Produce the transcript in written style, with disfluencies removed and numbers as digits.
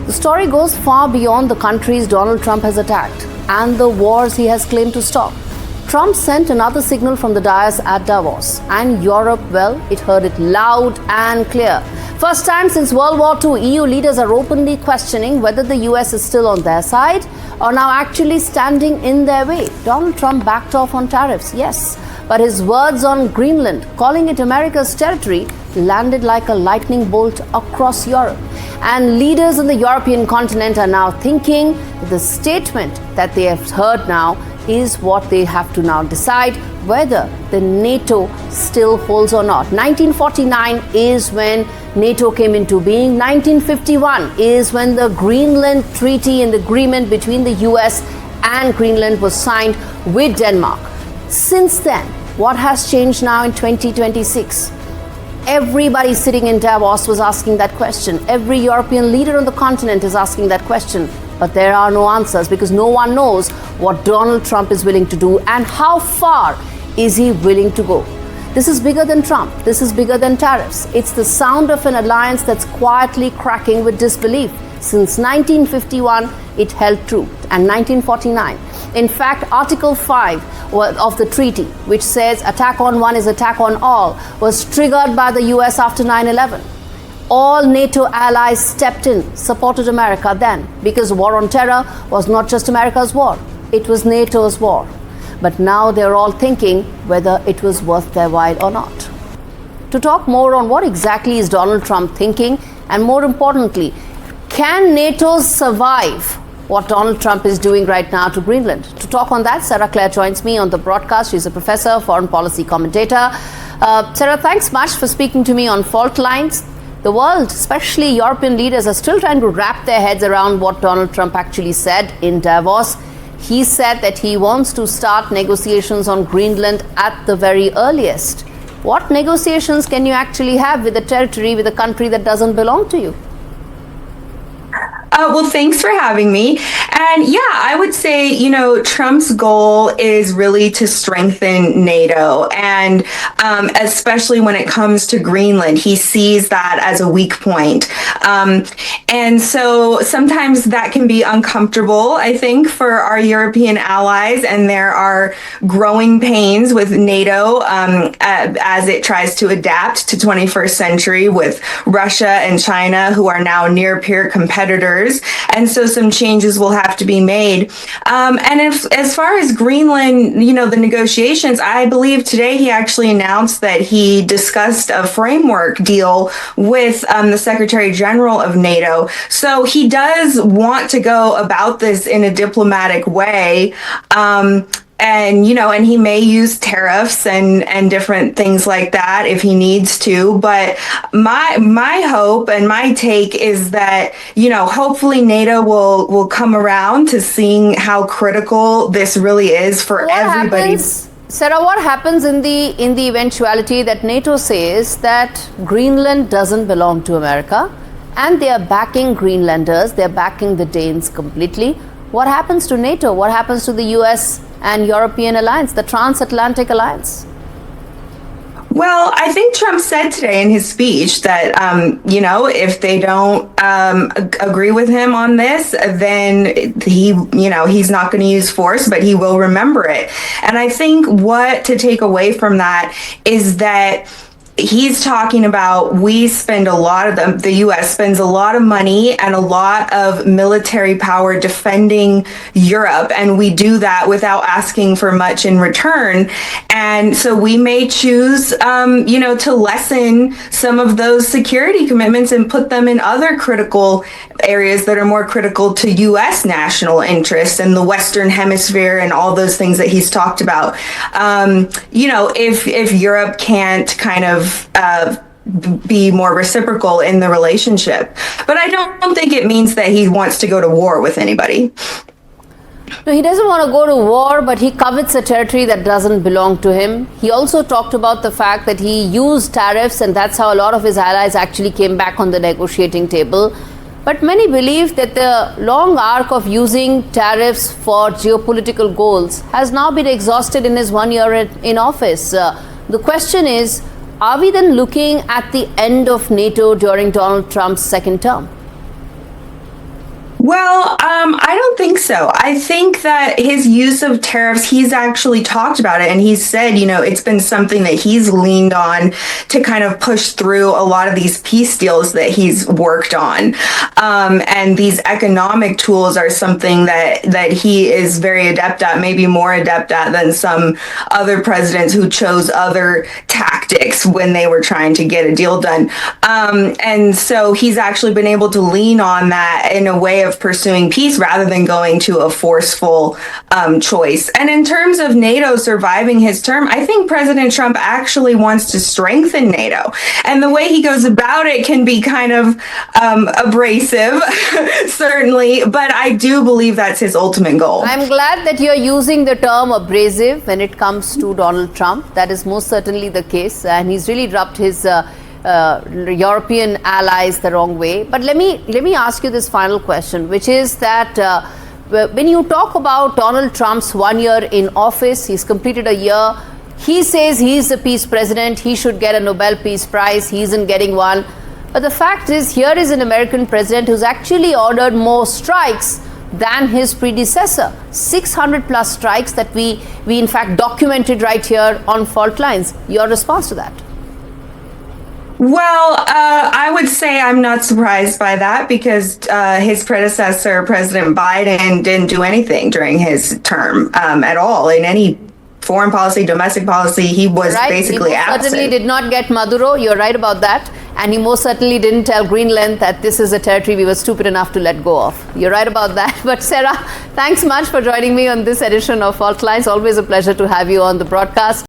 The story goes far beyond the countries Donald Trump has attacked and the wars he has claimed to stop. Trump sent another signal from the dais at Davos, and Europe, well, it heard it loud and clear. First time since World War II, EU leaders are openly questioning whether the US is still on their side or now actually standing in their way. Donald Trump backed off on tariffs, yes, but his words on Greenland, calling it America's territory, landed like a lightning bolt across Europe. And leaders on the European continent are now thinking that the statement that they have heard now is what they have to now decide whether the NATO still holds or not. 1949 is when NATO came into being. 1951 is when the Greenland Treaty and agreement between the US and Greenland was signed with Denmark. Since then, what has changed now in 2026? Everybody sitting in Davos was asking that question. Every European leader on the continent is asking that question. But there are no answers because no one knows what Donald Trump is willing to do and how far is he willing to go. This is bigger than Trump. This is bigger than tariffs. It's the sound of an alliance that's quietly cracking with disbelief. Since 1951, it held true, and 1949. In fact, Article 5 of the treaty, which says attack on one is attack on all, was triggered by the US after 9/11. All NATO allies stepped in, supported America then, because war on terror was not just America's war, it was NATO's war. But now they're all thinking whether it was worth their while or not. To talk more on what exactly is Donald Trump thinking, and more importantly, can NATO survive what Donald Trump is doing right now to Greenland? To talk on that, Sarah Claire joins me on the broadcast. She's a professor, foreign policy commentator. Sarah, thanks much for speaking to me on Faultlines. The world, especially European leaders, are still trying to wrap their heads around what Donald Trump actually said in Davos. He said that he wants to start negotiations on Greenland at the very earliest. What negotiations can you actually have with a territory, with a country that doesn't belong to you? Well, thanks for having me. And yeah, I would say, Trump's goal is really to strengthen NATO. And especially when it comes to Greenland, he sees that as a weak point. And so sometimes that can be uncomfortable, I think, for our European allies. And there are growing pains with NATO as it tries to adapt to 21st century with Russia and China, who are now near peer competitors. And so some changes will have to be made. And as far as Greenland, the negotiations, I believe today he actually announced that he discussed a framework deal with the Secretary General of NATO. So he does want to go about this in a diplomatic way. And he may use tariffs and different things like that if he needs to. But my hope and my take is that, hopefully NATO will come around to seeing how critical this really is for everybody. Sarah, what happens in the eventuality that NATO says that Greenland doesn't belong to America and they are backing Greenlanders, they're backing the Danes completely? What happens to NATO? What happens to the US and European alliance, the transatlantic alliance? Well, I think Trump said today in his speech that, if they don't agree with him on this, then he's not going to use force, but he will remember it. And I think what to take away from that is that he's talking about the U.S. spends a lot of money and a lot of military power defending Europe, and we do that without asking for much in return. And so we may choose, to lessen some of those security commitments and put them in other critical areas that are more critical to U.S. national interests and the Western Hemisphere and all those things that he's talked about. If Europe can't kind of be more reciprocal in the relationship. But I don't think it means that he wants to go to war with anybody. No, he doesn't want to go to war, but he covets a territory that doesn't belong to him. He also talked about the fact that he used tariffs, and that's how a lot of his allies actually came back on the negotiating table. But many believe that the long arc of using tariffs for geopolitical goals has now been exhausted in his 1 year in office. The question is, are we then looking at the end of NATO during Donald Trump's second term? think so. I think that his use of tariffs, he's actually talked about it, and he's said, it's been something that he's leaned on to kind of push through a lot of these peace deals that he's worked on. And these economic tools are something that he is very adept at, maybe more adept at than some other presidents who chose other tactics when they were trying to get a deal done. And so he's actually been able to lean on that in a way of pursuing peace rather than going to a forceful choice. And in terms of NATO surviving his term, I think President Trump actually wants to strengthen NATO. And the way he goes about it can be kind of abrasive, certainly, but I do believe that's his ultimate goal. I'm glad that you're using the term abrasive when it comes to Donald Trump. That is most certainly the case, and he's really rubbed his European allies the wrong way. But let me ask you this final question, which is that when you talk about Donald Trump's 1 year in office, he's completed a year. He says he's the peace president. He should get a Nobel Peace Prize. He isn't getting one. But the fact is, here is an American president who's actually ordered more strikes than his predecessor. 600 plus strikes that we in fact documented right here on Faultlines. Your response to that? Well, I would say I'm not surprised by that because his predecessor, President Biden, didn't do anything during his term at all in any foreign policy, domestic policy. He was basically absent. He certainly did not get Maduro. You're right about that. And he most certainly didn't tell Greenland that this is a territory we were stupid enough to let go of. You're right about that. But Sarah, thanks much for joining me on this edition of Faultlines. Always a pleasure to have you on the broadcast.